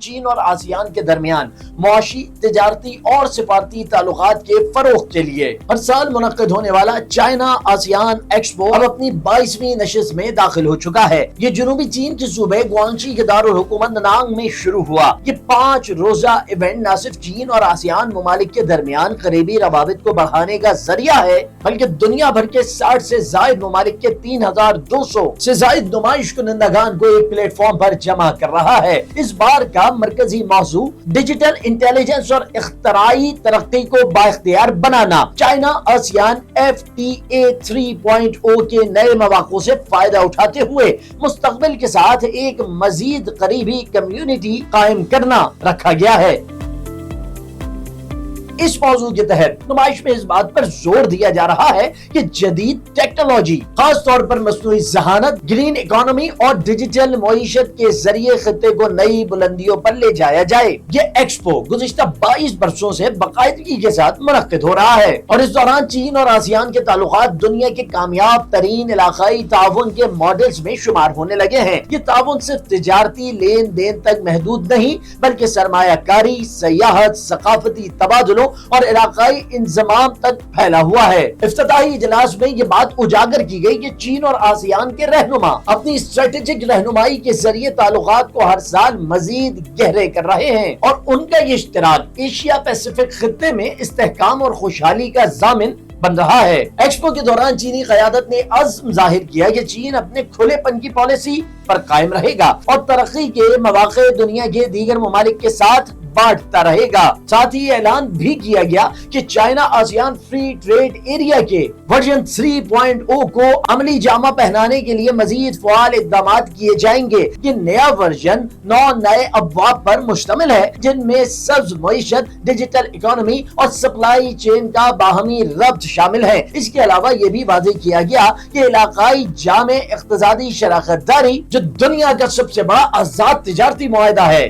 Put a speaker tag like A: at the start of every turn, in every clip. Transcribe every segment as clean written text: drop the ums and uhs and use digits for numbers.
A: چین اور آسیان کے درمیان معاشی، تجارتی اور سفارتی تعلقات کے فروغ کے لیے ہر سال منعقد ہونے والا چائنا آسیان ایکسپو اب اپنی 22ویں نشست میں داخل ہو چکا ہے۔ یہ جنوبی چین کے صوبے گوانگچی کے دارالحکومت ننانگ میں شروع ہوا۔ یہ 5 روزہ ایونٹ نہ صرف چین اور آسیان ممالک کے درمیان قریبی روابط کو بڑھانے کا ذریعہ ہے، بلکہ دنیا بھر کے 60 سے زائد ممالک کے 3200 سے زائد نمائش کنندگان کو ایک پلیٹ فارم پر جمع کر رہا ہے۔ اس بار کا مرکزی موضوع ڈیجیٹل انٹیلیجنس اور اختراعی ترقی کو بااختیار بنانا، چائنا آسیان FTA 3.0 کے نئے مواقع سے فائدہ اٹھاتے ہوئے مستقبل کے ساتھ ایک مزید قریبی کمیونٹی قائم کرنا رکھا گیا ہے۔ اس موضوع کے تحت نمائش میں اس بات پر زور دیا جا رہا ہے کہ جدید ٹیکنالوجی، خاص طور پر مصنوعی ذہانت، گرین اکانومی اور ڈیجیٹل معیشت کے ذریعے خطے کو نئی بلندیوں پر لے جایا جائے۔ یہ ایکسپو گزشتہ 22 برسوں سے باقاعدگی کے ساتھ منعقد ہو رہا ہے اور اس دوران چین اور آسیان کے تعلقات دنیا کے کامیاب ترین علاقائی تعاون کے ماڈلز میں شمار ہونے لگے ہیں۔ یہ تعاون صرف تجارتی لین دین تک محدود نہیں، بلکہ سرمایہ کاری، سیاحت، ثقافتی تبادلوں اور علاقائی انضمام تک پھیلا ہوا ہے۔ افتتاحی اجلاس میں یہ بات اجاگر کی گئی کہ چین اور آسیان کے رہنما اپنی اسٹریٹجک رہنمائی کے ذریعے تعلقات کو ہر سال مزید گہرے کر رہے ہیں اور ان کا یہ اشتراک ایشیا پیسیفک خطے میں استحکام اور خوشحالی کا ضامن بن رہا ہے۔ ایکسپو کے دوران چینی قیادت نے عزم ظاہر کیا کہ چین اپنے کھلے پن کی پالیسی پر قائم رہے گا اور ترقی کے مواقع دنیا کے دیگر ممالک کے ساتھ بانٹتا رہے گا۔ ساتھ ہی اعلان بھی کیا گیا کہ China ASEAN free trade area کے ورژن 3.0 کو عملی جامہ پہنانے کے لیے مزید فعال اقدامات کیے جائیں گے۔ یہ نیا ورژن 9 نئے ابواب پر مشتمل ہے، جن میں سبز معیشت، ڈیجیٹل اکانومی اور سپلائی چین کا باہمی ربط شامل ہے۔ اس کے علاوہ یہ بھی واضح کیا گیا کہ علاقائی جامع اقتصادی شراکت داری جو دنیا کا سب سے بڑا آزاد تجارتی معاہدہ ہے۔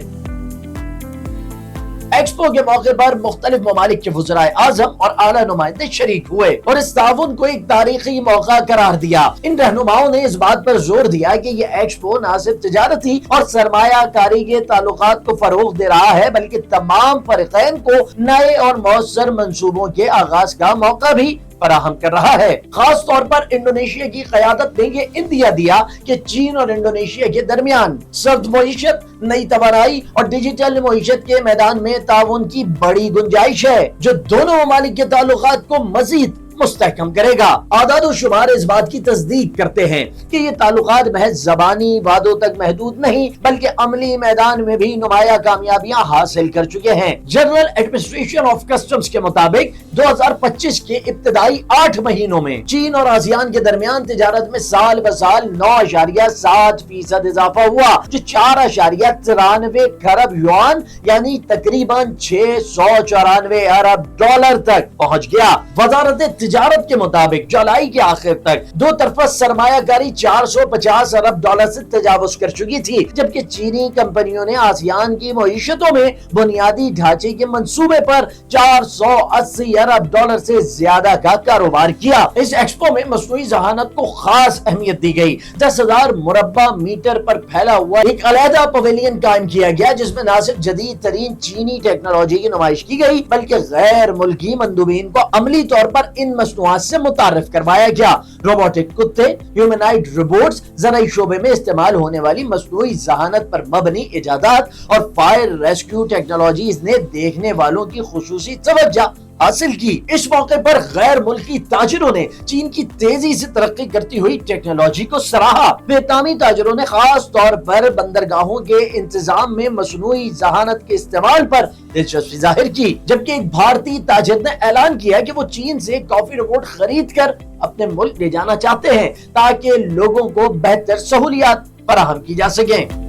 A: ایکسپو کے موقع پر مختلف ممالک کے وزرائے اعظم اور اعلیٰ نمائندے شریک ہوئے اور اس تعاون کو ایک تاریخی موقع قرار دیا۔ ان رہنماؤں نے اس بات پر زور دیا کہ یہ ایکسپو نہ صرف تجارتی اور سرمایہ کاری کے تعلقات کو فروغ دے رہا ہے، بلکہ تمام فریقین کو نئے اور مؤثر منصوبوں کے آغاز کا موقع بھی فراہم کر رہا ہے۔ خاص طور پر انڈونیشیا کی قیادت نے یہ اندیا دیا کہ چین اور انڈونیشیا کے درمیان سرد معیشت، نئی توانائی اور ڈیجیٹل معیشت کے میدان میں تعاون کی بڑی گنجائش ہے، جو دونوں ممالک کے تعلقات کو مزید مستحکم کرے گا۔ اعداد و شمار اس بات کی تصدیق کرتے ہیں کہ یہ تعلقات محض زبانی وعدوں تک محدود نہیں، بلکہ عملی میدان میں بھی نمایاں کامیابیاں حاصل کر چکے ہیں۔ جنرل ایڈمنسٹریشن آف کسٹمز کے مطابق 2025 کے ابتدائی 8 مہینوں میں چین اور آسیان کے درمیان تجارت میں سال بہ سال 9.7% اضافہ ہوا، جو 4.93 کھرب یوان یعنی تقریباً 694 ارب ڈالر تک پہنچ گیا۔ وزارت تجارت کے مطابق جولائی کے آخر تک دو طرفہ سرمایہ کاری 450 ارب ڈالر سے تجاوز کر چکی تھی، جبکہ چینی کمپنیوں نے آسیان کی معیشتوں میں بنیادی ڈھانچے کے منصوبے پر 480 ارب ڈالر سے زیادہ کا کاروبار کیا۔ اس ایکسپو میں مصنوعی ذہانت کو خاص اہمیت دی گئی۔ 10,000 مربع میٹر پر پھیلا ہوا ایک علیحدہ پویلین قائم کیا گیا، جس میں نہ صرف جدید ترین چینی ٹیکنالوجی کی نمائش کی گئی، بلکہ غیر ملکی مندوبین کو عملی طور پر ان مصنوعات سے متعارف کروایا گیا۔ روبوٹک کتے، ہیومنائڈ روبوٹس، زرعی شعبے میں استعمال ہونے والی مصنوعی ذہانت پر مبنی ایجادات اور فائر ریسکیو ٹیکنالوجیز نے دیکھنے والوں کی خصوصی توجہ حاصل کی۔ اس موقع پر غیر ملکی تاجروں نے چین کی تیزی سے ترقی کرتی ہوئی ٹیکنالوجی کو سراہا۔ ویتنامی تاجروں نے خاص طور پر بندرگاہوں کے انتظام میں مصنوعی ذہانت کے استعمال پر دلچسپی ظاہر کی، جبکہ ایک بھارتی تاجر نے اعلان کیا کہ وہ چین سے کافی روبوٹ خرید کر اپنے ملک لے جانا چاہتے ہیں تاکہ لوگوں کو بہتر سہولیات فراہم کی جا سکیں۔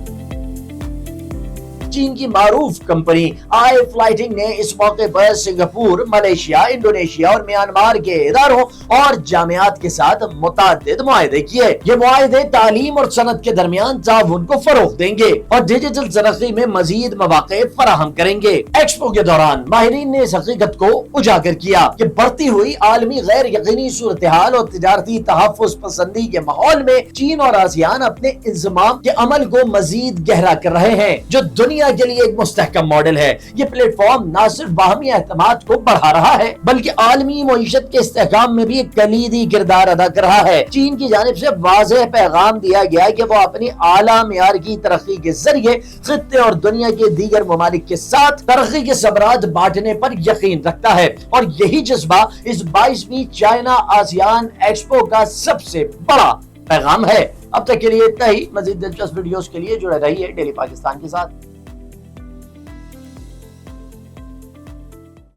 A: چین کی معروف کمپنی آئی فلائٹنگ نے اس موقع پر سنگاپور، ملیشیا، انڈونیشیا اور میانمار کے اداروں اور جامعات کے ساتھ متعدد معاہدے کیے۔ یہ معاہدے تعلیم اور صنعت کے درمیان تعاون کو فروغ دیں گے اور ڈیجیٹل ترقی میں مزید مواقع فراہم کریں گے۔ ایکسپو کے دوران ماہرین نے اس حقیقت کو اجاگر کیا کہ بڑھتی ہوئی عالمی غیر یقینی صورتحال اور تجارتی تحفظ پسندی کے ماحول میں چین اور آسیان اپنے انضمام کے عمل کو مزید گہرا کر رہے ہیں، جو دنیا دنیا کے لیے ایک مستحکم ماڈل ہے۔ یہ پلیٹ فارم نہ صرف باہمی اعتماد کو بڑھا رہا ہے بلکہ عالمی معیشت کے استحکام میں بھی ایک کلیدی کردار ادا کر رہا ہے۔ چین کی جانب سے واضح پیغام دیا گیا کہ وہ اپنی اعلیٰ معیار کی ترقی کے ذریعے خطے اور دنیا کے دیگر ممالک کے ساتھ ترقی کے ثمرات بانٹنے پر یقین رکھتا ہے، اور یہی جذبہ اس 22ویں چائنا آسیان ایکسپو کا سب سے بڑا پیغام ہے۔ اب تک کے لیے اتنا ہی۔ مزید دلچسپ ویڈیوز کے لیے جڑے رہیے ڈیلی پاکستان کے ساتھ۔